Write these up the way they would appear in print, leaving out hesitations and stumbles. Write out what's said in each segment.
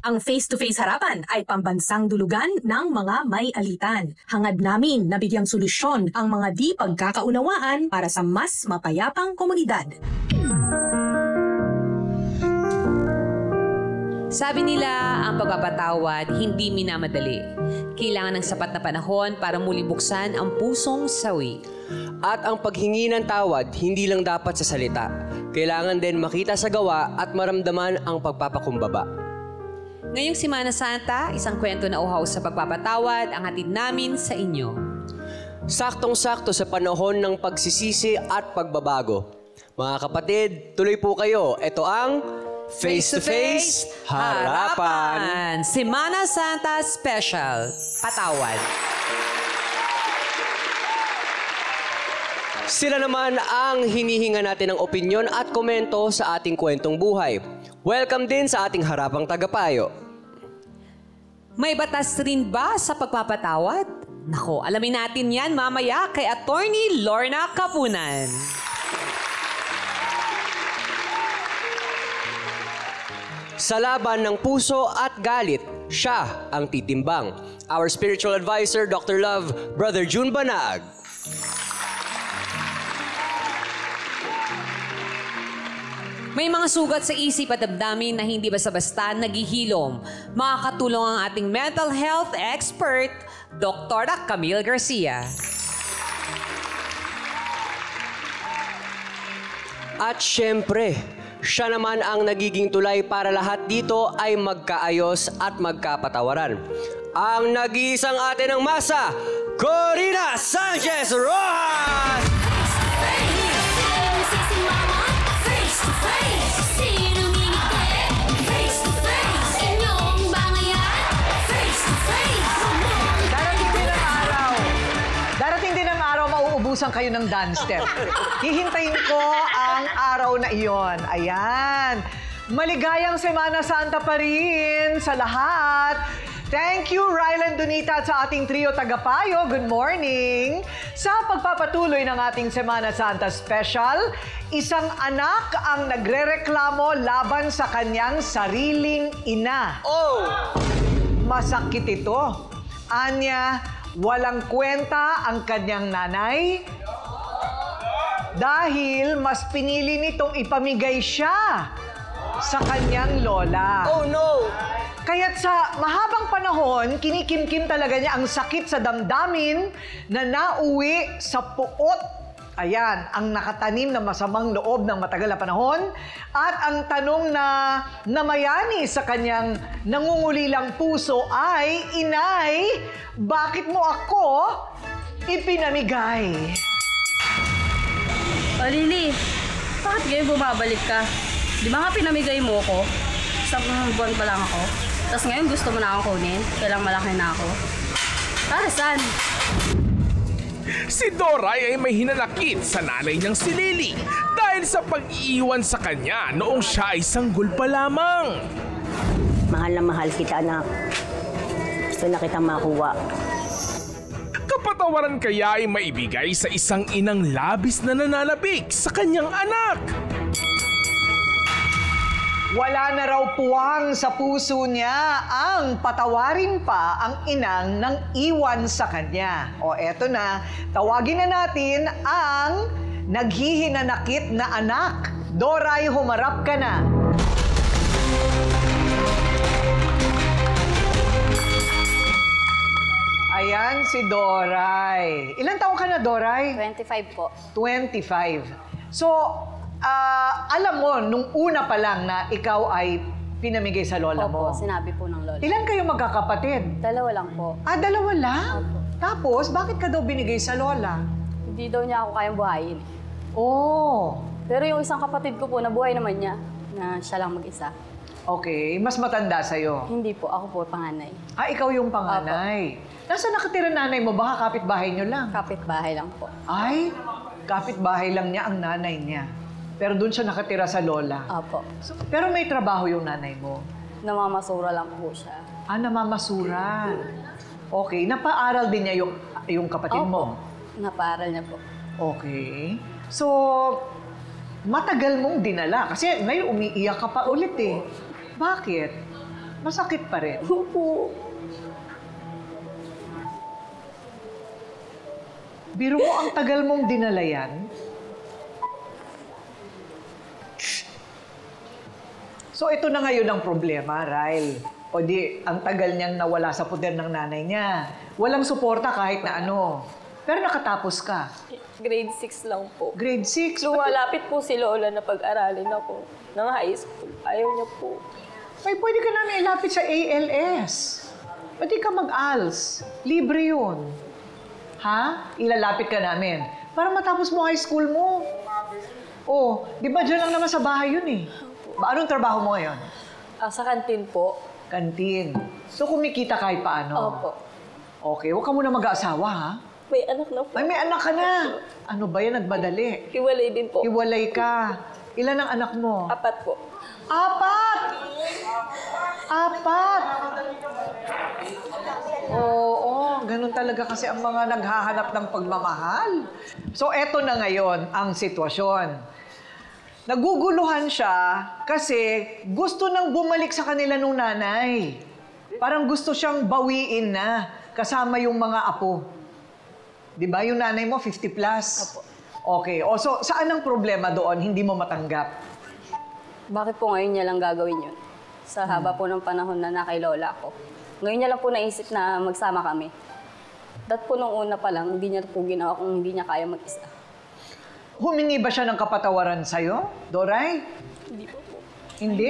Ang face-to-face harapan ay pambansang dulugan ng mga may alitan. Hangad namin na bigyang solusyon ang mga di pagkakaunawaan para sa mas mapayapang komunidad. Sabi nila, ang pagpapatawad hindi minamadali. Kailangan ng sapat na panahon para muli buksan ang pusong sawi. At ang paghingi ng tawad, hindi lang dapat sa salita. Kailangan din makita sa gawa at maramdaman ang pagpapakumbaba. Ngayong Semana Santa, isang kwento na uhaw sa pagpapatawad ang hatid namin sa inyo. Saktong-sakto sa panahon ng pagsisisi at pagbabago. Mga kapatid, tuloy po kayo. Ito ang Face-to-Face Harapan. Semana Santa Special. Patawad. Sila naman ang hinihinga natin ng opinyon at komento sa ating kwentong buhay. Welcome din sa ating harapang tagapayo. May batas rin ba sa pagpapatawad? Nako, alamin natin yan mamaya kay Attorney Lorna Kapunan. Sa laban ng puso at galit, siya ang titimbang. Our spiritual advisor, Dr. Love, Brother June Banag. May mga sugat sa isip at damdamin na hindi basta-basta naghihilom. Makakatulong ang ating mental health expert, Dr. Camille Garcia. At syempre, siya naman ang nagiging tulay para lahat dito ay magkaayos at magkapatawaran. Ang nag-iisang ate ng masa, Corina Sanchez Rojas! Mauubusan kayo ng dance step. Hihintayin ko ang araw na iyon. Ayan. Maligayang Semana Santa pa rin sa lahat. Thank you, Rylan Donita, at sa ating trio tagapayo. Good morning. Sa pagpapatuloy ng ating Semana Santa Special, isang anak ang nagrereklamo laban sa kanyang sariling ina. Oh! Masakit ito. Anya, walang kwenta ang kanyang nanay dahil mas pinili nitong ipamigay siya sa kanyang lola. Oh no! Kaya't sa mahabang panahon, kinikimkim talaga niya ang sakit sa damdamin na nauwi sa puot. Ayan, ang nakatanim na masamang loob ng matagal na panahon at ang tanong na namayani sa kanyang nangungulilang puso ay, Inay, bakit mo ako ipinamigay? O Lily, bakit ngayon bumabalik ka? Di ba nga pinamigay mo ko? Sa buwan pa lang ako. Tapos ngayon gusto mo na akong kunin? Kailang malaki na ako. Para saan? Si Doray ay may hinanakit sa nanay niyang si Lily dahil sa pag-iiwan sa kanya noong siya ay sanggol pa lamang. Mahal na mahal kita, anak. Gusto na kitang makuha. Kapatawaran kaya ay maibigay sa isang inang labis na nananabik sa kanyang anak. Wala na raw puwang sa puso niya ang patawarin pa ang inang nang iwan sa kanya. O eto na, tawagin na natin ang naghihinanakit na anak. Doray, humarap ka na. Ayan si Doray. Ilan taong ka na, Doray? 25 po. 25. So, alam mo, nung una pa lang na ikaw ay pinamigay sa lola mo. Opo, sinabi po ng lola. Ilan kayo magkakapatid? Dalawa lang po. Dalawa lang? Opo. Tapos, bakit ka daw binigay sa lola? Hindi daw niya ako kayang buhayin. Oh, Pero yung isang kapatid ko po, nabuhay naman niya na siya lang mag-isa. okay. Mas matanda sa'yo. Hindi po, ako po panganay. Ikaw yung panganay. Nasaan nakatira nanay mo? Baka kapitbahay nyo lang. Kapit-bahay lang po. Ay, kapitbahay lang niya ang nanay niya. Pero doon siya nakatira sa lola. Opo. So, pero may trabaho yung nanay mo. Namamasura lang po siya. Namamasura. Okay. Napaaral din niya yung kapatid mo? Napaaral niya po. Okay. So, matagal mong dinala. Kasi ngayon umiiyak ka pa ulit eh. Bakit? Masakit pa rin. Opo. Biro mo, ang tagal mong dinala yan. So, ito na ngayon ang problema, Ryle. O di, ang tagal niyang nawala sa poder ng nanay niya. Walang suporta kahit na ano. Pero nakatapos ka. Grade 6 lang po. Grade 6? Lumalapit po si Lola na pag-aralin ako ng high school. Ayaw niya po. Ay, pwede ka namin ilapit sa ALS. Pwede ka mag-ALS. Libre yun. Ha? Ilalapit ka namin. Para matapos mo high school mo. Oh, di ba dyan lang naman sa bahay yun eh? Anong trabaho mo ngayon? Sa kantin po. Kantin. So, kumikita kahit paano? Opo. Okay, huwag ka muna mag-aasawa, ha? May anak na po. Ay, may anak ka na. Ano ba yan? Nagmadali. Hiwalay din po. Hiwalay ka. Ilan ang anak mo? 4 po. 4! Oo, ganun talaga kasi ang mga naghahanap ng pagmamahal. So, eto na ngayon ang sitwasyon. Naguguluhan siya kasi gusto nang bumalik sa kanila nung nanay. Parang gusto siyang bawiin na kasama yung mga apo. Di ba? Yung nanay mo, 50 plus. Apo. Okay. O, so, saan ang problema doon? Hindi mo matanggap? Bakit po ngayon niya lang gagawin yun? Sa haba po ng panahon na nakay Lola ko. Ngayon niya lang po naisip na magsama kami. Dat po nung una pa lang, hindi niya po ginawa kung hindi niya kaya mag-isa. Humingi ba siya ng kapatawaran sa'yo, Doray? Hindi po po. Hindi?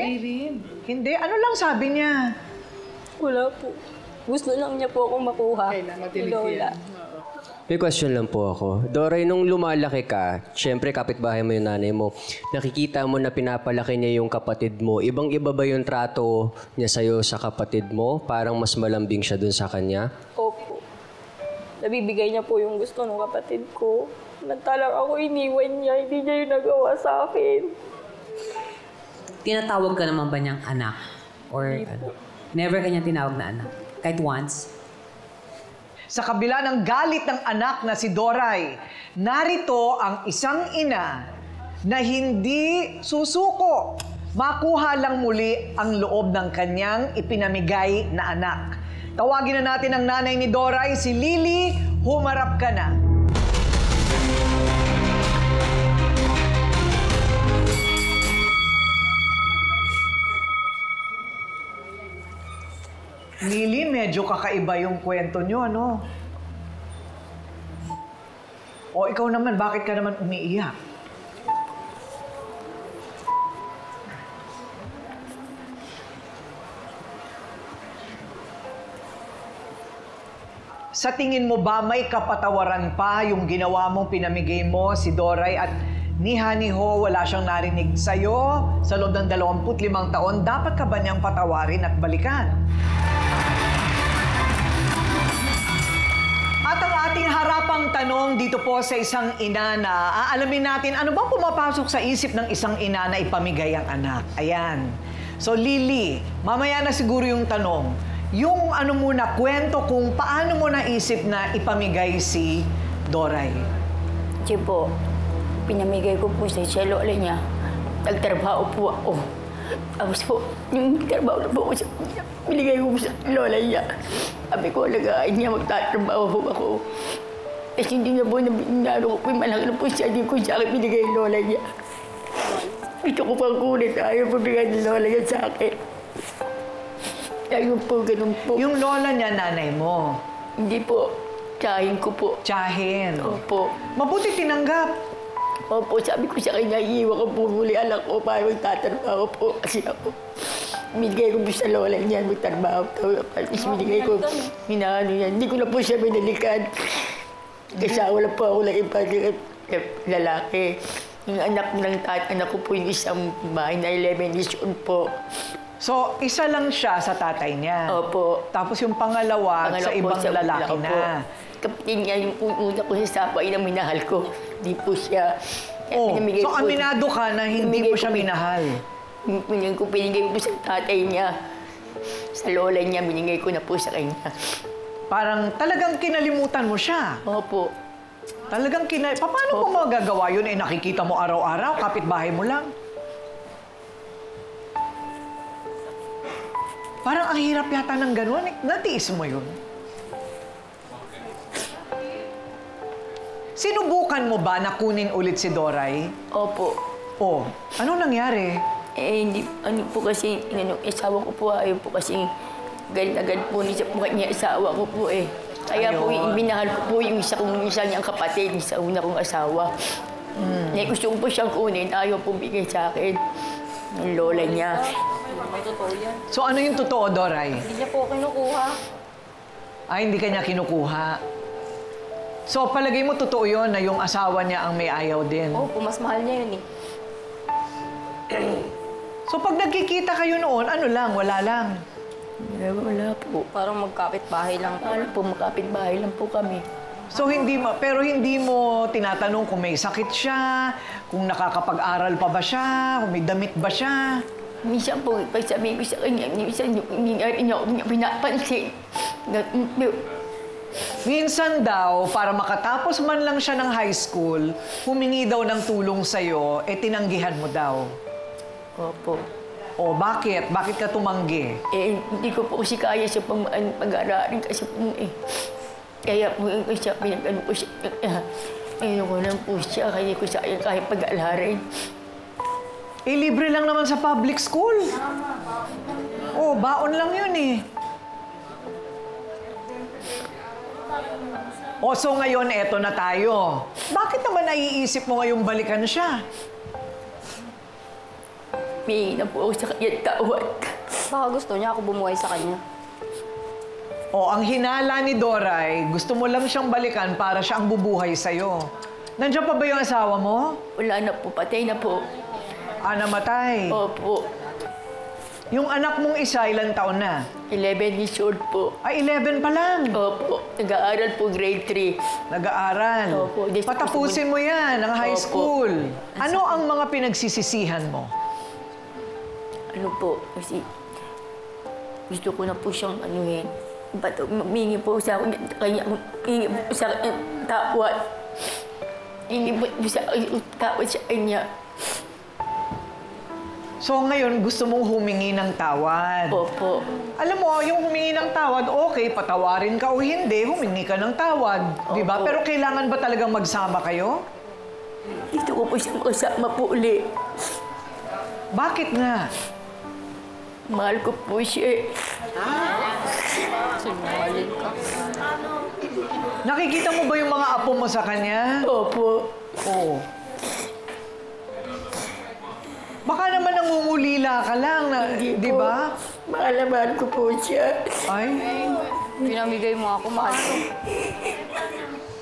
Hindi? Ano lang sabi niya? Wala po. Gusto lang niya po akong makuha. Ni Lola. May question lang po ako. Doray, nung lumalaki ka, syempre kapitbahay mo yung nanay mo, nakikita mo na pinapalaki niya yung kapatid mo. Ibang-iba ba yung trato niya sa'yo sa kapatid mo? Parang mas malambing siya dun sa kanya? Opo. Nabibigay niya po yung gusto ng kapatid ko. Nantalang ako iniwan niya. Hindi niya yung nagawa sa akin. Tinatawag ka naman ba niyang anak? Or ano? Never kanya tinawag na anak? Kahit once? Sa kabila ng galit ng anak na si Doray, narito ang isang ina na hindi susuko. Makuha lang muli ang loob ng kanyang ipinamigay na anak. Tawagin na natin ang nanay ni Doray, si Lily. Humarap ka na. Lily, medyo kakaiba yung kwento nyo, ano? O ikaw naman, bakit ka naman umiiyak? Sa tingin mo ba may kapatawaran pa yung ginawa mong pinamigay mo si Doray at ni Haniho wala siyang narinig sa'yo sa loob ng 25 taon? Dapat ka ba niyang patawarin at balikan? At ang ating harapang tanong dito po sa isang ina na aalamin natin ano bang pumapasok sa isip ng isang ina na ipamigay ang anak. Ayan. So Lily, mamaya na siguro yung tanong. Yung ano muna, kwento kung paano mo naisip na ipamigay si Doray. Kasi po, pinamigay ko po sa lola niya. Nagtrabaho po ako. Tapos po, yung trabaho na po ko sa binigay ko po sa lola niya. Sabi ko, alagaan niya, magtatrabaho po ako. Kasi hindi na po, naro ko po, malaki na po siya, hindi ko siya akin binigay yung lola niya. Ito ko pang kulit, ayaw po bigay ng lola niya sa akin. Ayaw po, ganun po. Yung lola niya, nanay mo. Hindi po, tsahin ko po. Tsahin. Opo. Mabuti tinanggap. Opo, sabi ko sa kanya, iiwan ko po muli anak ko para magtatrabaho po. Kasi ako, binigay ko po sa lola niya, magtrabaho ko. At least binigay ko, hinaano yan. Hindi ko na po siya binalikan. Kasi wala po ako lang ibang lalaki. Yung anak ko po yung isang bahay na 11 years old po. So, isa lang siya sa tatay niya. Opo. Tapos yung pangalawa sa ibang lalaki na. Kapatid niya yung una ko sa sabay na minahal ko. Hindi po siya. Oh, so aminado ka na hindi mo siya minahal. Pinigay ko po sa tatay niya. Sa lola niya, binigay ko na po sa kanya. Parang talagang kinalimutan mo siya. Opo. Talagang paano mo magagawa yun? Eh, nakikita mo araw-araw, kapitbahay mo lang. Parang ang hirap yata ng gano'n. Natiis mo yun? Sinubukan mo ba na kunin ulit si Doray? Opo. Oh, ano nangyari? Hindi, ano po kasi, asawa ko po, ayaw po kasi agad po niya po kanya asawa ko po eh. Kaya po, binahal ko po yung isa niyang kapatid, sa una kong asawa. Gusto ko po siyang kunin, ayaw po bigay sa akin. Ang lola niya. May totoo yan. So ano yung totoo, Doray? Hindi niya po kinukuha. Ay, hindi ka niya kinukuha. So palagay mo totoo yun na yung asawa niya ang may ayaw din? Opo, mas mahal niya yun eh. So pag nagkikita kayo noon, ano lang, wala lang? Wala po. Parang magkapit-bahay lang po. Parang po, makapit-bahay lang po kami. So pero hindi mo tinatanong kung may sakit siya, kung nakakapag-aral pa ba siya, kung may damit ba siya? Minsan po, pag sabihin ko sa kanya, minsan hindi niya ako pinapansin. Minsan daw, para makatapos man lang siya ng high school, humingi daw ng tulong sa'yo, tinanggihan mo daw. Opo. O bakit? Bakit ka tumanggi? Hindi ko po kasi kaya siya pag-aararin kasi po kaya po siya, pinag-ano po siya, ayun ko lang po siya, kaya ko siya kaya pag-aararin. Libre lang naman sa public school. Oh, baon lang yun eh. O, so ngayon, eto na tayo. Bakit naman naiisip mo ngayong balikan siya? May na po ako sa kanya tawad. Baka gusto niya ako bumuhay sa kanya. O, ang hinala ni Doray, gusto mo lang siyang balikan para siya ang bubuhay sa'yo. Nandiyan pa ba yung asawa mo? Wala na po, patay na po. Namatay. Opo. Yung anak mong isa, ilang taon na? 11 years old po. Ay, 11 pa lang. Opo. Nag-aaral po, grade 3. Nag-aaral. Opo. Patapusin mo yan, ang high Opo. school. Ano ang mga pinagsisisihan mo? Ano po, kasi gusto ko na po siyang anuhin. Humingi po sa akin, humingi po sa akin tawad. Hindi po sa tawad sa kanya. So ngayon, gusto mong humingi ng tawad. Opo. Alam mo, yung humingi ng tawad, okay, patawarin ka o hindi, humingi ka ng tawad. Di ba? Opo. Pero kailangan ba talagang magsama kayo? Gusto ko po siyang makasama po uli. Bakit nga? Mahal ko po siya. Sinungaling ka. Nakikita mo ba yung mga apo mo sa kanya? Opo. Oo. Baka naman nangungulila ka lang, di ba? Mahal na mahal ko po siya. Ay, Pinamigay mo ako, mahal ko.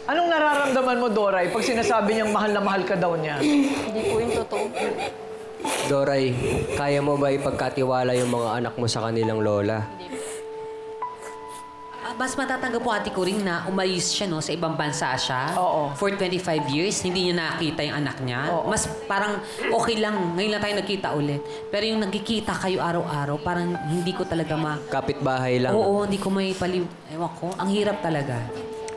anong nararamdaman mo, Doray, pag sinasabi niyang mahal na mahal ka daw niya? Hindi po yung totoo. Doray, kaya mo ba ipagkatiwala yung mga anak mo sa kanilang lola? Mas matatanggap po ate ko rin na umalis siya no, sa ibang bansa siya. Oo. For 25 years, hindi niya nakita yung anak niya. Oo. Mas parang okay lang, ngayon lang tayo nagkita ulit. Pero yung nagkikita kayo araw-araw, parang hindi ko talaga Kapitbahay lang. Oo, hindi ko may ewan ko, ang hirap talaga.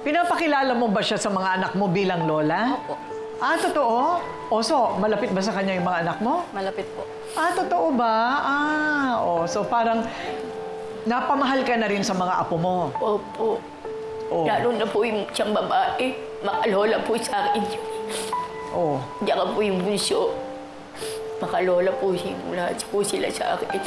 Pinapakilala mo ba siya sa mga anak mo bilang lola? Opo. Totoo? O, so, malapit ba sa kanya yung mga anak mo? Malapit po. Totoo ba? So parang napamahal ka na rin sa mga apo mo. Opo. Oh. Lalo na po yung siyang babae. Makalola po sa akin. Oh. Diyan po yung bunso. Makalola po siya. Lahat po sila sa akin.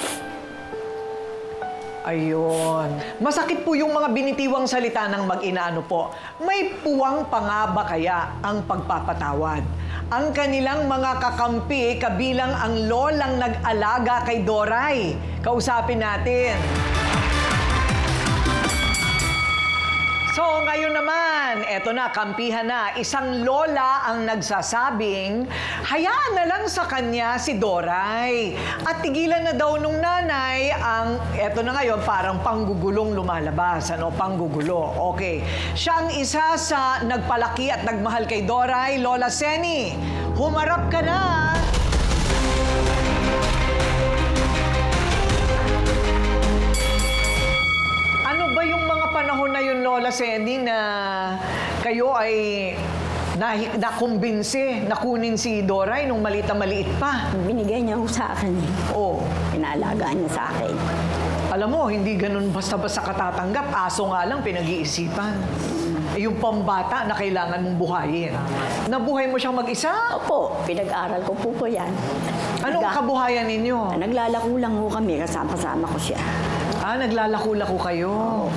Ayun. Masakit po yung mga binitiwang salita ng mag-ina, ano po. May puwang pa nga ba kaya ang pagpapatawad? Ang kanilang mga kakampi, kabilang ang lolang nag-alaga kay Doray. Kausapin natin. So, ngayon naman, eto na, kampihan na. Isang lola ang nagsasabing, hayaan na lang sa kanya si Doray. At tigilan na daw nung nanay ang, eto na ngayon, parang panggugulong lumalabas. Panggugulo. Okay. Siya ang isa sa nagpalaki at nagmahal kay Doray, Lola Seni. Humarap ka na! Panahon na yun, Lola Seni, na kayo ay nakumbinsi na kunin si Doray nung maliit pa. Binigay niya ako sa akin. Oo. Pinaalagaan niya sa akin. Alam mo, hindi ganun basta-basta katatanggap. Aso nga lang pinag-iisipan. Yung pambata na kailangan mong buhayin. Nabuhay mo siyang mag-isa? Opo, pinag-aral ko po yan. Anong kabuhayan ninyo? Naglalako lang ho kami, kasama-sama ko siya. Naglalako-lako kayo.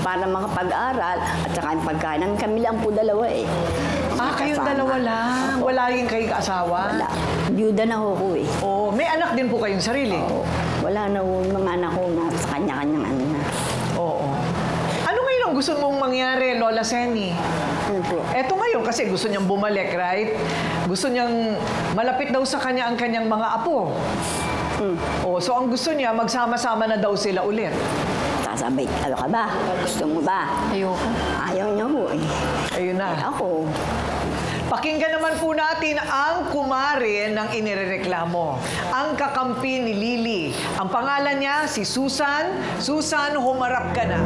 Para makapag-aral at saka yung pagkain. Kami lang po dalawa eh. Kayong Kasama. dalawa lang. Wala yung kayong asawa? Wala. Byuda na ho ko eh. Oo. May anak din po kayong sarili? Oo. Wala na ho yung mga anak ko na sa kanya-kanyang ano na. Oo. Ano ngayon ang gusto mong mangyari, Lola Seni? Ano po? Eto ngayon kasi gusto niyang bumalik, right? Gusto niyang malapit daw sa kanya ang kanyang mga apo. So ang gusto niya, magsama-sama na daw sila ulit. Sasabay, ano ka ba? Gusto mo ba? Ayoko. Ayaw niya ho eh. Ayun na. Ako, Pakinggan naman po natin ang kumare ng inirereklamo. Ang kakampi ni Lily. Ang pangalan niya si Susan. Susan, humarap ka na.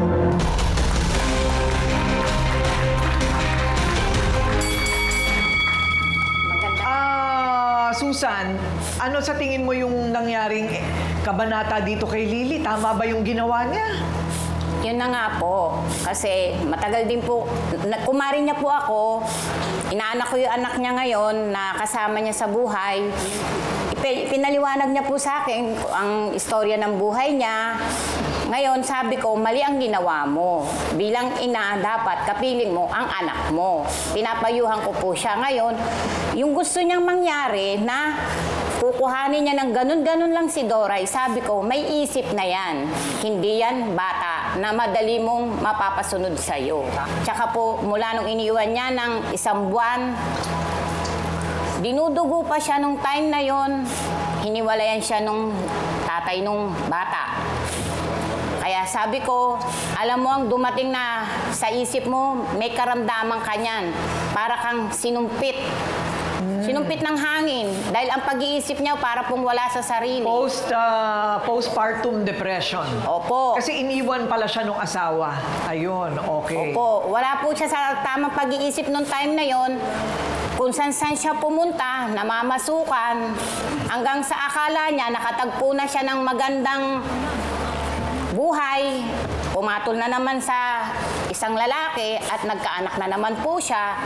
Susan, ano sa tingin mo yung nangyaring kabanata dito kay Lily? Tama ba yung ginawa niya? yun na nga po. Kasi matagal din po, kumari niya po ako, inaanak ko yung anak niya ngayon na kasama niya sa buhay. Pinaliwanag niya po sa akin ang istorya ng buhay niya. Ngayon, sabi ko, mali ang ginawa mo. Bilang ina, dapat kapiling mo ang anak mo. Pinapayuhan ko po siya. Ngayon, yung gusto niyang mangyari na kukuhanin niya ng ganun-ganun lang si Doray, sabi ko, may isip na yan. Hindi yan bata na madali mong mapapasunod sa'yo. Tsaka po, mula nung iniwan niya ng 1 buwan, dinudugo pa siya nung time na yon. Hiniwalayan siya nung tatay nung bata. Kaya sabi ko, alam mo ang dumating na sa isip mo, may karamdaman ka niyan. Para kang sinumpit. Sinumpit ng hangin. Dahil ang pag-iisip niya para pong wala sa sarili. Postpartum depression. Opo. Kasi iniwan pala siya nung asawa. Ayun, okay. Opo. Wala po siya sa tamang pag-iisip nung time na yon. Kung saan siya pumunta, namamasukan, hanggang sa akala niya, nakatagpo na siya ng magandang buhay, pumatol na naman sa isang lalaki at nagkaanak na naman po siya,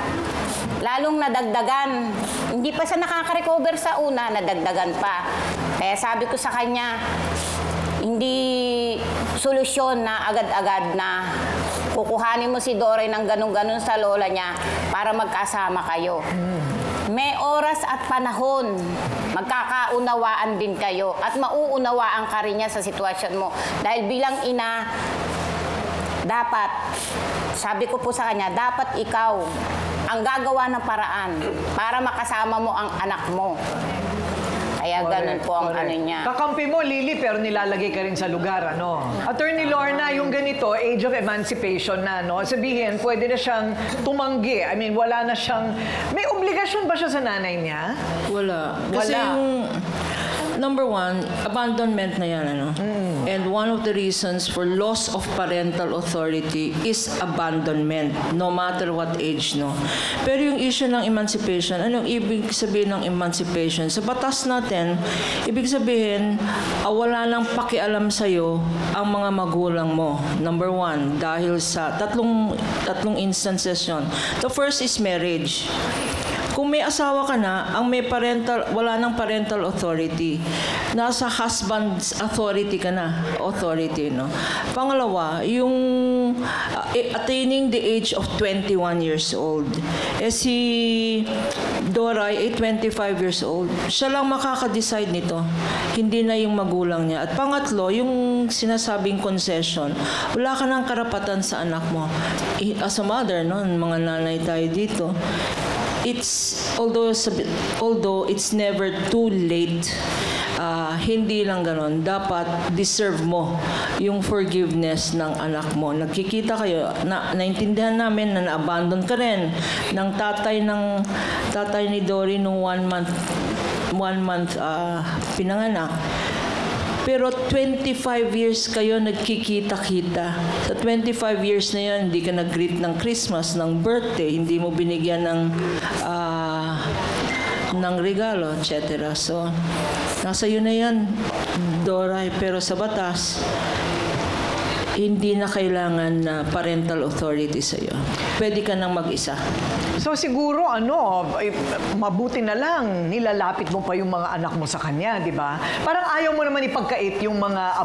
lalong nadagdagan. Hindi pa siya nakaka-recover sa una, nadagdagan pa. Kaya sabi ko sa kanya, hindi solusyon na agad-agad na kukuhanin mo si Doray ng ganun-ganun sa lola niya para magkasama kayo. May oras at panahon, magkakaunawaan din kayo at mauunawaan ka rin niya sa sitwasyon mo. Dahil bilang ina, dapat, sabi ko po sa kanya, dapat ikaw ang gagawa ng paraan para makasama mo ang anak mo. Kaya ganun po ang ano niya. Kakampi mo, Lily, pero nilalagay ka rin sa lugar, ano? Attorney Lorna, yung ganito, age of emancipation na, no? Sabihin, pwede na siyang tumanggi. I mean, wala na siyang... May obligasyon ba siya sa nanay niya? Wala. Kasi yung... Number one, abandonment na yan, ano? And one of the reasons for loss of parental authority is abandonment, no matter what age, no? Pero yung issue ng emancipation, anong ibig sabihin ng emancipation? Sa batas natin, ibig sabihin, wala nang pakialam sa'yo ang mga magulang mo. Number one, dahil sa tatlong instances yun. The first is marriage. Kung may asawa ka na, wala nang parental authority. Nasa husband's authority ka na. Authority, no? Pangalawa, yung attaining the age of 21 years old. Si Doray, 25 years old. Siya lang makaka-decide nito. Hindi na yung magulang niya. At pangatlo, yung sinasabing concession. Wala ka ng karapatan sa anak mo. As a mother, no? Mga nanay tayo dito. Although it's never too late, hindi lang ganon. Dapat deserve mo yung forgiveness ng anak mo. Nagkikita kayo, naintindihan namin na na-abandon ka rin ng tatay ni Dory nung 1 month pinanganak. Pero 25 years kayo nagkikita-kita. Sa 25 years na yan, hindi ka nag-greet ng Christmas, ng birthday, hindi mo binigyan ng regalo, etc. So, nasa iyo na yan, Doray. Pero sa batas, hindi na kailangan na parental authority sa'yo. Pwede ka nang mag-isa. So siguro mabuti na lang nilalapit mo pa yung mga anak mo sa kanya, di ba? Parang ayaw mo naman ipagkait yung mga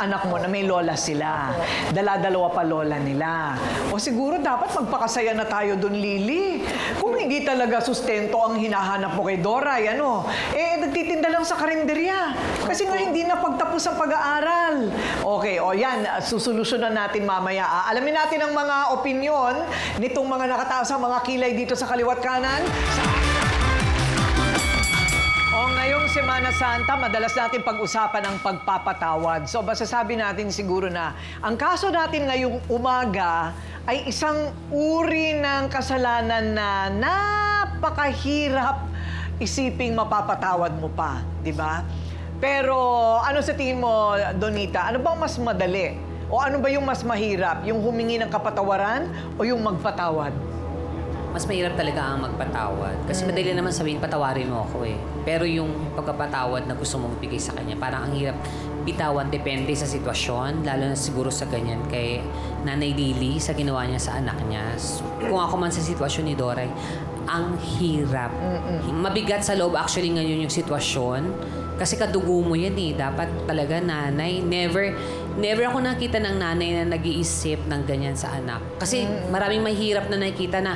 anak mo na may lola sila. Dala-dalawa pa lola nila. O siguro dapat magpakasaya na tayo doon, Lily. Kung hindi talaga sustento ang hinahanap mo kay Doray, nagtitinda lang sa karinderya. Kasi nga hindi na pagtapos ang pag-aaral. Okay, yan, susolusyonan natin mamaya. Alamin natin ang mga opinyon nitong mga nakataas ang mga kilay dito sa kaliwat kanan. Ngayong Semana Santa, madalas natin pag-usapan ang pagpapatawad. So, masasabi natin siguro na ang kaso natin ngayong umaga ay isang uri ng kasalanan na napakahirap isiping mapapatawad mo pa, di ba? Pero ano sa tingin mo, Donita? Ano bang mas madali? O ano ba yung mas mahirap? Yung humingi ng kapatawaran o yung magpatawad? Mas mahirap talaga ang magpatawad. Kasi madali naman sabihin, patawarin mo ako eh. Pero yung pagpapatawad na gusto mong bigay sa kanya, parang ang hirap bitawan, depende sa sitwasyon. Lalo na siguro sa ganyan kay Nanay Lily, sa ginawa niya sa anak niya. So, kung ako man sa sitwasyon ni Doray, ang hirap. Mabigat sa loob actually ngayon yung sitwasyon. Kasi kadugo mo yan eh. Dapat talaga nanay. Never ako nakita ng nanay na nag-iisip ng ganyan sa anak. Kasi maraming mahirap na nakikita na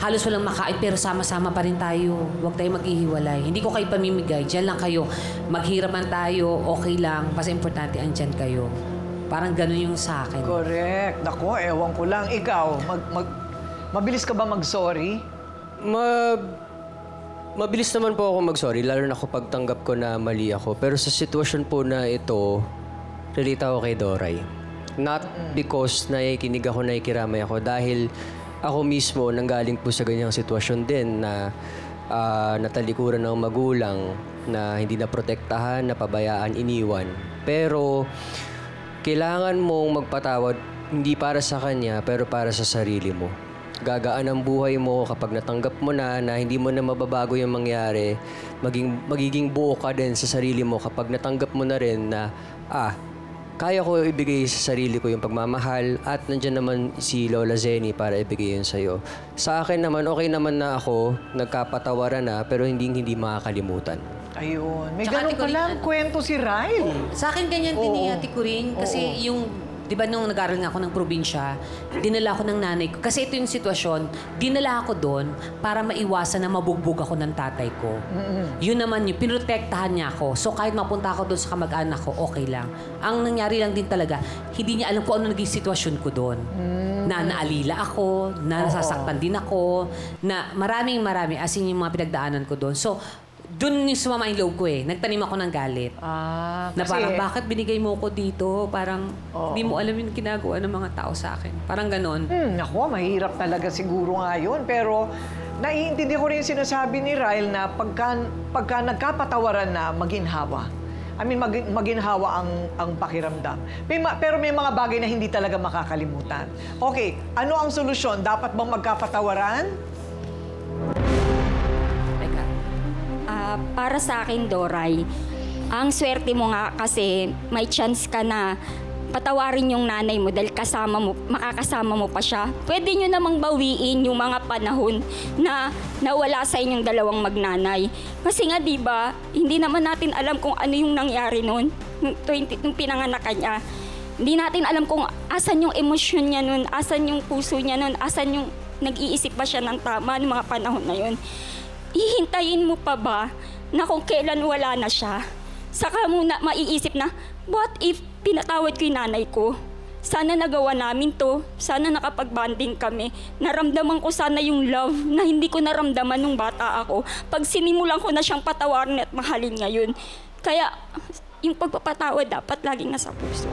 halos walang makain pero sama-sama pa rin tayo. Huwag tayo maghihiwalay. Hindi ko kayo pamimigay. Diyan lang kayo. Maghirap man tayo, okay lang. Basta importante, andyan kayo. Parang ganun yung sa akin. Correct. Nako, ewan ko lang. Ikaw, mabilis ka ba mag-sorry? Mabilis naman po ako mag-sorry, lalo na kapag tanggap ko na mali ako. Pero sa sitwasyon po na ito, relate ako kay Doray. Not because nakikinig ako, nakikiramay ako, dahil ako mismo nanggaling po sa ganyang sitwasyon din na natalikuran ng magulang, na hindi naprotektahan, napabayaan, iniwan. Pero kailangan mong magpatawad, hindi para sa kanya, pero para sa sarili mo. Gagaan ang buhay mo kapag natanggap mo na hindi mo na mababago yung mangyari. Magiging buo ka din sa sarili mo kapag natanggap mo na rin na kaya ko ibigay sa sarili ko yung pagmamahal at nandiyan naman si Lola Zenny para ibigay yun sa'yo. Sa akin naman, okay naman na ako, nagkapatawaran na, pero hindi makakalimutan. Ayun. May Tsaka, ganun palang kwento si Ryle. Sa akin ganyan din ni Ate Corinne. Kasi yung di ba nung nag-aral nga ako ng probinsya, dinala ako ng nanay ko. Kasi ito yung sitwasyon, dinala ako doon para maiwasan na mabugbog ako ng tatay ko. Yun naman yun, pinrotektahan niya ako. So kahit mapunta ako doon sa kamag-anak ko, okay lang. Ang nangyari lang din talaga, hindi niya alam kung ano naging sitwasyon ko doon. Na naalila ako, na nasasaktan din ako, na maraming, as in yung mga pinagdaanan ko doon. So, doon yung sumama yung loob ko eh. Nagtanim ako ng galit. Na parang, bakit binigay mo ko dito? Parang, hindi mo alam yung ginagawa ng mga tao sa akin. Parang ganon. Naku, mahirap talaga siguro nga yun. Pero, naiintindi ko rin yung sinasabi ni Ryle na pagka nagkapatawaran na, maginhawa. I mean, maginhawa ang pakiramdam. Pero may mga bagay na hindi talaga makakalimutan. Okay, ano ang solusyon? Dapat bang magkapatawaran? Para sa akin, Doray, ang swerte mo nga kasi may chance ka na patawarin yung nanay mo dahil makakasama mo pa siya. Pwede nyo namang bawiin yung mga panahon na nawala sa inyong dalawang magnanay. Kasi nga, di ba, hindi naman natin alam kung ano yung nangyari noon, nung pinanganak niya. Hindi natin alam kung asan yung emosyon niya noon, asan yung puso niya noon, asan yung nag-iisip ba siya ng tama ng mga panahon na yun. Hihintayin mo pa ba na kung kailan wala na siya? Saka muna maiisip na, what if pinatawad ko yung nanay ko? Sana nagawa namin to. Sana nakapag-bonding kami. Naramdaman ko sana yung love na hindi ko naramdaman nung bata ako. Pag sinimulan ko na siyang patawarin at mahalin ngayon. Kaya yung pagpapatawad dapat laging nasa puso.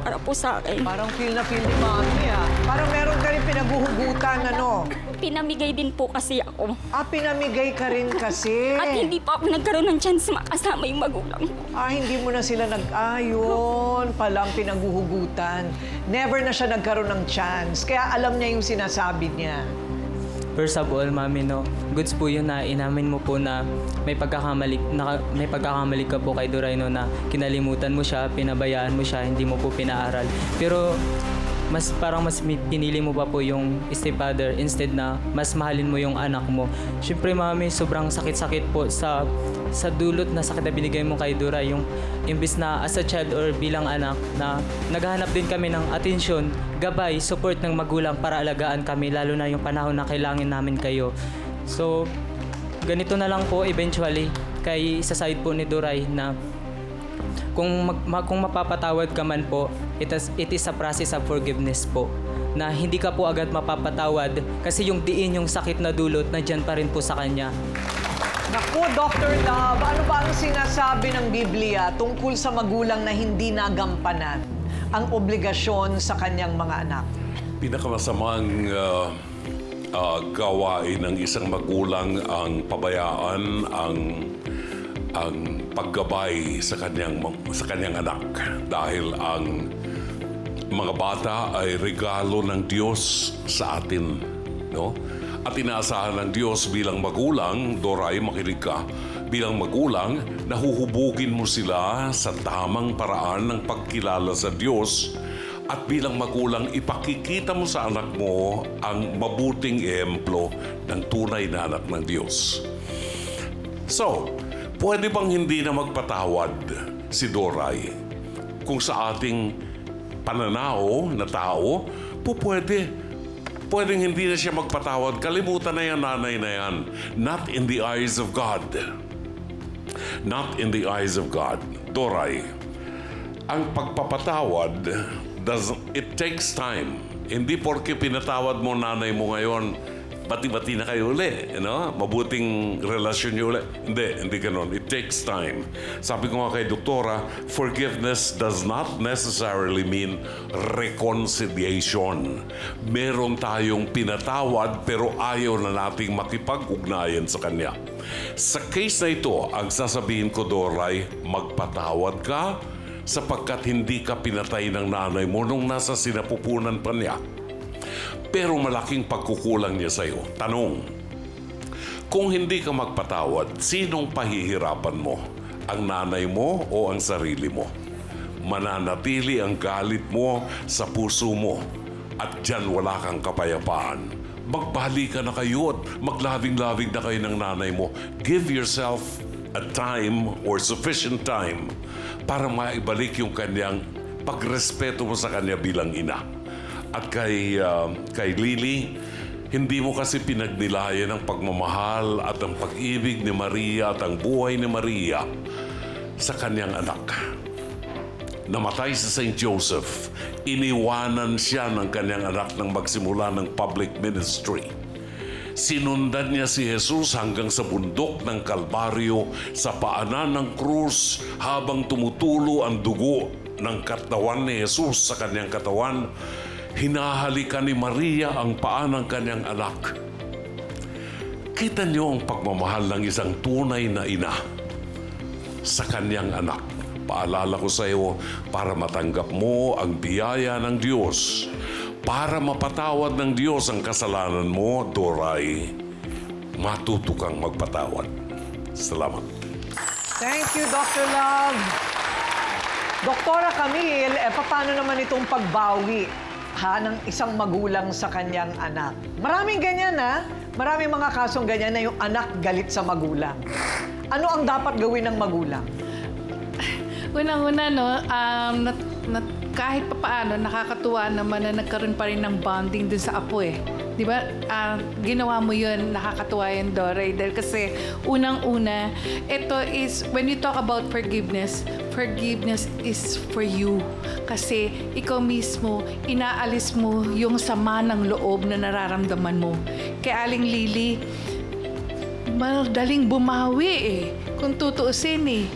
Para po sa akin. Parang feel na feel ni Mami Parang meron ka rin pinaguhugutan, ano? Pinamigay din po kasi ako. Pinamigay ka rin kasi. At hindi pa ako nagkaroon ng chance makasama yung magulang ko. Hindi mo na sila nag-ayon. Palang pinaguhugutan. Never na siya nagkaroon ng chance. Kaya alam niya yung sinasabi niya. first of all, mami, no, goods po yun na inamin mo po na may pagkakamali ka po kay Duray, no, na kinalimutan mo siya, pinabayaan mo siya, hindi mo po pinaaral. Pero mas pinili mo pa po yung stepfather instead na mas mahalin mo yung anak mo. Siyempre, mami, sobrang sakit-sakit po sa dulot na sakit na binigay mo kay Duray. Yung imbis na as a child or bilang anak na naghahanap din kami ng atensyon, gabay, support ng magulang para alagaan kami, lalo na yung panahon na kailangan namin kayo. So, ganito na lang po eventually kay sa side po ni Duray na kung mapapatawad ka man po, it is a process of forgiveness po. Na hindi ka po agad mapapatawad kasi yung diin, yung sakit na dulot, nandyan pa rin po sa kanya. Naku, Dr. Love, ano ba ang sinasabi ng Biblia tungkol sa magulang na hindi nagampanan ang obligasyon sa kanyang mga anak? Pinakamasamang gawain ng isang magulang ang pabayaan, ang paggabay sa kanyang anak dahil ang mga bata ay regalo ng Diyos sa atin, no? At inaasahan ng Diyos bilang magulang, Doray, makinig ka, bilang magulang, nahuhubugin mo sila sa tamang paraan ng pagkilala sa Diyos at bilang magulang, ipakikita mo sa anak mo ang mabuting ehemplo ng tunay na anak ng Diyos. So, pwede bang hindi na magpatawad si Doray? Kung sa ating pananaw na tao, pwedeng hindi na siya magpatawad. Kalimutan na yan, nanay na yan. Not in the eyes of God. Not in the eyes of God. Doray, ang pagpapatawad, it takes time. Hindi porke pinatawad mo nanay mo ngayon, bati-bati na kayo uli, mabuting relasyon niyo uli. Hindi ganon. It takes time. Sabi ko nga kay doktora, forgiveness does not necessarily mean reconciliation. Meron tayong pinatawad pero ayaw na nating makipag-ugnayan sa kanya. Sa case na ito, ang sasabihin ko, Doray, magpatawad ka sapagkat hindi ka pinatay ng nanay mo nung nasa sinapupunan pa niya. Pero malaking pagkukulang niya sa'yo. Tanong, kung hindi ka magpatawad, sinong pahihirapan mo? Ang nanay mo o ang sarili mo? Mananatili ang galit mo sa puso mo at dyan wala kang kapayapaan. Magbalikan na kayo at maglabing-labing na kayo ng nanay mo. Give yourself a time or sufficient time para maibalik yung kanyang pagrespeto mo sa kanya bilang ina. At kay Lily, hindi mo kasi pinagnilayan ang pagmamahal at ang pag-ibig ni Maria at ang buhay ni Maria sa kanyang anak. Namatay si St. Joseph, iniwanan siya ng kanyang anak nang magsimula ng public ministry. Sinundan niya si Jesus hanggang sa bundok ng Kalbaryo sa paanan ng krus habang tumutulo ang dugo ng katawan ni Jesus sa kanyang katawan. Hinahalikan ni Maria ang paa ng kanyang anak. Kita niyo ang pagmamahal ng isang tunay na ina sa kanyang anak. Paalala ko sa iyo para matanggap mo ang biyaya ng Diyos, para mapatawad ng Diyos ang kasalanan mo, Doray, matuto kang magpatawad. Salamat. Thank you, Dr. Love. Doktora Camille, paano naman itong pagbawi ng isang magulang sa kanyang anak? Maraming ganyan, Maraming mga kasong ganyan na yung anak galit sa magulang. Ano ang dapat gawin ng magulang? Unang-una, kahit papaano, nakakatuwa naman na nagkaroon pa rin ng bonding dun sa apo eh. Di ba? Ginawa mo yun, nakakatuwa yun, Doray. Dahil kasi, unang-una, ito is, when we talk about forgiveness is for you. Kasi ikaw mismo, inaalis mo yung sama ng loob na nararamdaman mo. Kaya Aling Lily, madaling bumawi eh. Kung tutuusin eh.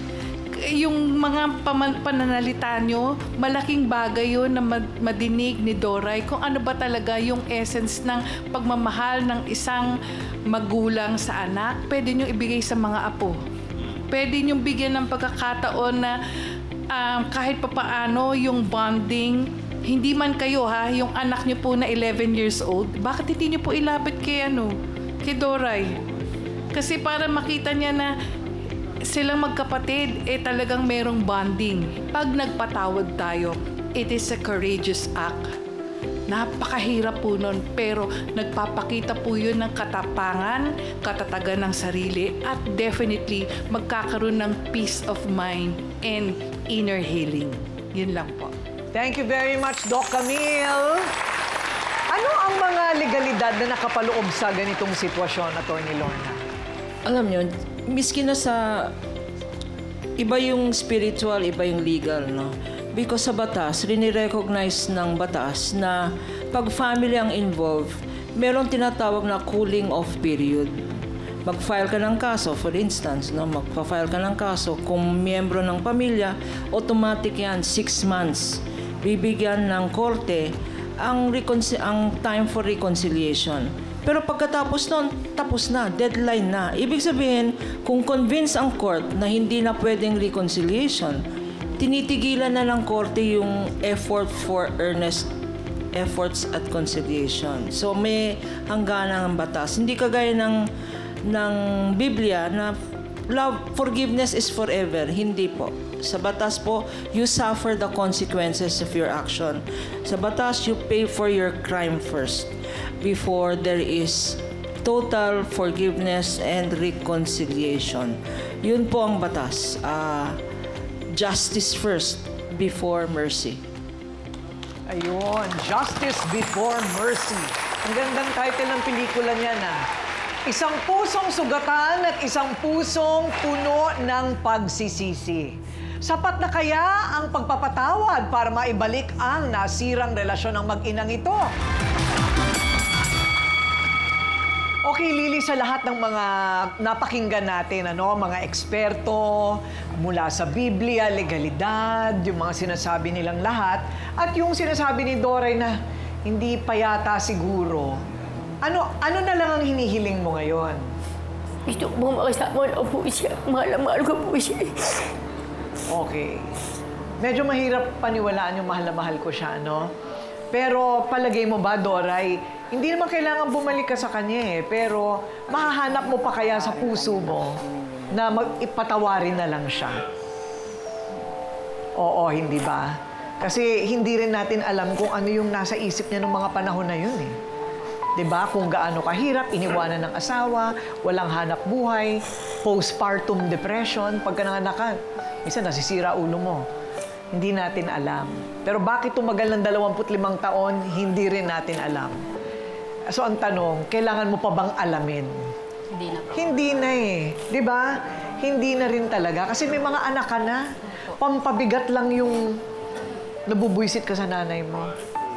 Yung mga pananalita nyo, malaking bagay yun na madinig ni Doray kung ano ba talaga yung essence ng pagmamahal ng isang magulang sa anak. Pwede nyo ibigay sa mga apo. Pwede nyo bigyan ng pagkakataon na kahit papaano yung bonding, hindi man kayo ha, yung anak niyo po na 11 years old, bakit hindi niyo po ilapit kay Doray? Kasi para makita niya na silang magkapatid, talagang merong bonding. Pag nagpatawad tayo, it is a courageous act. Napakahirap po nun, pero nagpapakita po yun ng katapangan, katatagan ng sarili, at definitely magkakaroon ng peace of mind and inner healing. Yun lang po. Thank you very much, Doc Camille. Ano ang mga legalidad na nakapaloob sa ganitong sitwasyon, Atty. Lorna? Alam nyo, miski na sa iba yung spiritual, iba yung legal, no? Because sa batas, rini-recognize ng batas na pag family ang involved, meron tinatawag na cooling off period. Mag-file ka ng kaso, for instance, no? Magpa-file ka ng kaso, kung miyembro ng pamilya, automatic yan, 6 months. Bibigyan ng korte ang time for reconciliation. Pero pagkatapos nun, tapos na, deadline na. Ibig sabihin, kung convince ang court na hindi na pwedeng reconciliation, tinitigilan na ng korte yung effort for earnest efforts at conciliation. So may hangganan ng batas. Hindi kagaya ng Biblia na love, forgiveness is forever. Hindi po. Sa batas po, you suffer the consequences of your action. Sa batas, you pay for your crime first before there is total forgiveness and reconciliation. Yun po ang batas. Justice first before mercy. Ayun, Justice Before Mercy. Ang gandang title ng pelikula niya na. Isang pusong sugatan at isang pusong puno ng pagsisisi. Sapat na kaya ang pagpapatawad para maibalik ang nasirang relasyon ng mag-inang ito? Okay, Lily, sa lahat ng mga napakinggan natin, mga eksperto, mula sa Biblia, legalidad, yung mga sinasabi nilang lahat, at yung sinasabi ni Doray na hindi pa yata siguro. Ano na lang ang hinihiling mo ngayon? Gusto mo makasama na po siya. Mahal ko po siya. Okay. Medyo mahirap paniwalaan yung mahal na mahal ko siya, no? Pero palagay mo ba, Doray, hindi naman kailangan bumalik ka sa kanya pero mahahanap mo pa kaya sa puso mo na ipatawarin na lang siya? Oo, hindi ba? Kasi hindi rin natin alam kung ano yung nasa isip niya ng mga panahon na yun eh. 'Di ba? Kung gaano kahirap, iniwanan ng asawa, walang hanap buhay, postpartum depression, pagka nanganak ka, minsan nasisira ulo mo. Hindi natin alam. Pero bakit tumagal ng 25 taon, hindi rin natin alam. So ang tanong, kailangan mo pa bang alamin? Hindi na po. Hindi na eh. 'Di ba? Hindi na rin talaga. Kasi may mga anak ka na. Pampabigat lang yung nabubuisit ka sa nanay mo.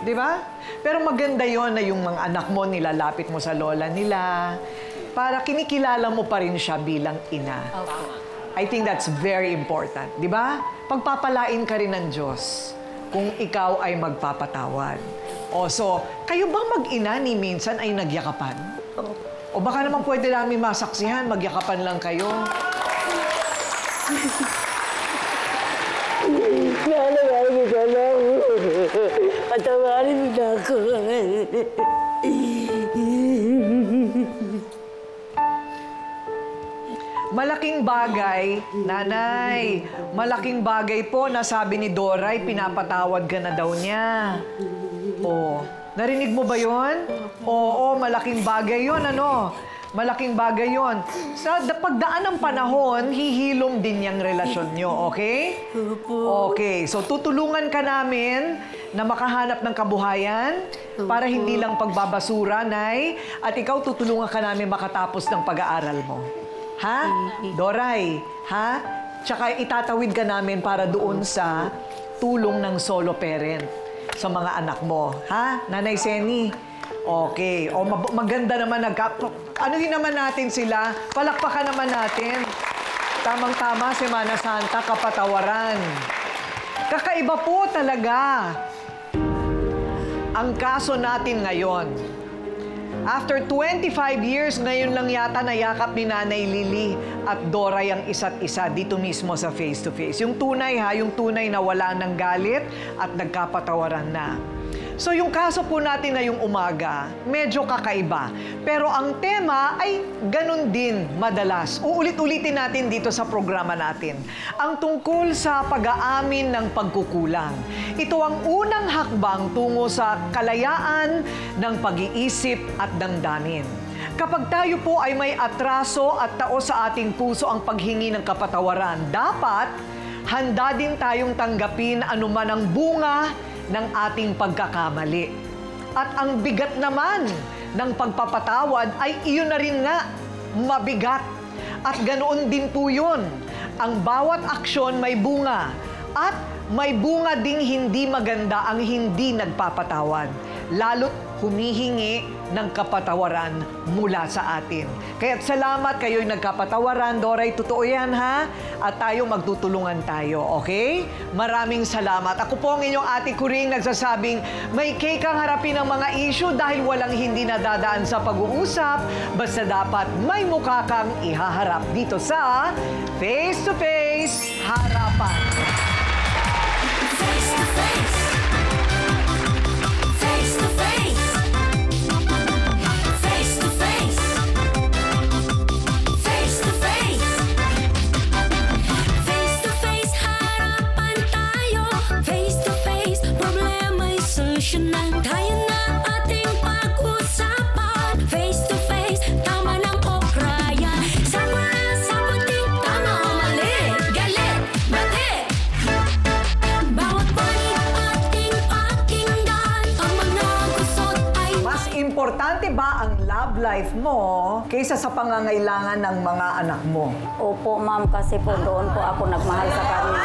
'Di ba? Pero maganda yon na yung mga anak mo, nilalapit mo sa lola nila para kinikilala mo pa rin siya bilang ina. I think that's very important. 'Di ba? Pagpapalain ka rin ng Diyos kung ikaw ay magpapatawad. O so, kayo bang mag-ina ni minsan ay nagyakapan? O baka naman pwede namin masaksihan, magyakapan lang kayo. Nalawagin ka lang. Patawarin mo na ako. Malaking bagay, nanay, malaking bagay po na sabi ni Doray, pinapatawad ka na daw niya. O, narinig mo ba yon? Oo, malaking bagay yon, Malaking bagay yon. Sa pagdaan ng panahon, hihilom din yung relasyon nyo, okay? Okay, so tutulungan ka namin na makahanap ng kabuhayan para hindi lang pagbabasura, Nay, at ikaw tutulungan ka namin makatapos ng pag-aaral mo. Ha? Doray, ha? Tsaka itatawid ka namin para doon sa tulong ng solo parent sa mga anak mo. Ha? Nanay Seni? Okay. O maganda naman. Anuhin naman natin sila. Palakpakan naman natin. Tamang-tama, Semana Santa, kapatawaran. Kakaiba po talaga ang kaso natin ngayon. After 25 years, ngayon lang yata nayakap ni Nanay Lily at Doray ang isa't isa dito mismo sa face-to-face. Yung tunay yung tunay na wala ng galit at nagkapatawaran na. So yung kaso po natin ngayong umaga, medyo kakaiba. Pero ang tema ay ganun din madalas. Uulit-ulitin natin dito sa programa natin. Ang tungkol sa pag-aamin ng pagkukulang. Ito ang unang hakbang tungo sa kalayaan ng pag-iisip at damdamin. Kapag tayo po ay may atraso at tao sa ating puso ang paghingi ng kapatawaran, dapat handa din tayong tanggapin anuman ang bunga ng ating pagkakamali. At ang bigat naman ng pagpapatawad ay iyon na rin nga, mabigat. At ganoon din po yun. Ang bawat aksyon may bunga. At may bunga ding hindi maganda ang hindi nagpapatawad. Lalo't humihingi ng kapatawaran mula sa atin. Kaya't salamat kayo'y nagkapatawaran. Doray, totoo yan ha? At tayo magtutulungan tayo, okay? Maraming salamat. Ako po ang inyong Ate Kuring nagsasabing may cake ang harapin ang mga issue dahil walang hindi nadadaan sa pag-uusap. Basta dapat may mukha kang ihaharap dito sa Face to Face Harapan. Face to Face. Face to Face. Face to Face. Face to Face. Face to Face, harapan tayo. Face to Face, problema'y solusyonan. Tayo na ating pag-usapan. Face to Face, tama ng okrayan. Sama na sa puting tama o mali. Galit, bati. Bawat panig ating pakinggan. Ang mga gusot ay Mas importante ba ang love life mo kaysa sa pangangailangan ng mga anak mo? Opo, ma'am, kasi po doon po ako nagmahal sa kanya.